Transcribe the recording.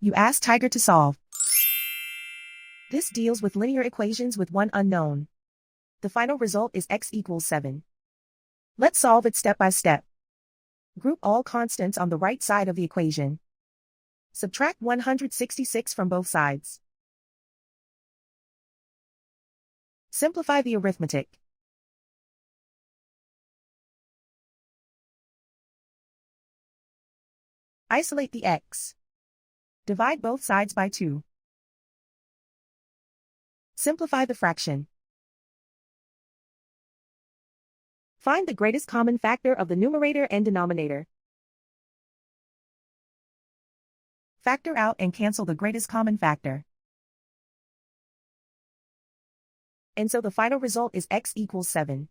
You ask Tiger to solve. This deals with linear equations with one unknown. The final result is x equals 7. Let's solve it step by step. Group all constants on the right side of the equation. Subtract 166 from both sides. Simplify the arithmetic. Isolate the x. Divide both sides by 2. Simplify the fraction. Find the greatest common factor of the numerator and denominator. Factor out and cancel the greatest common factor. And so the final result is x equals 7.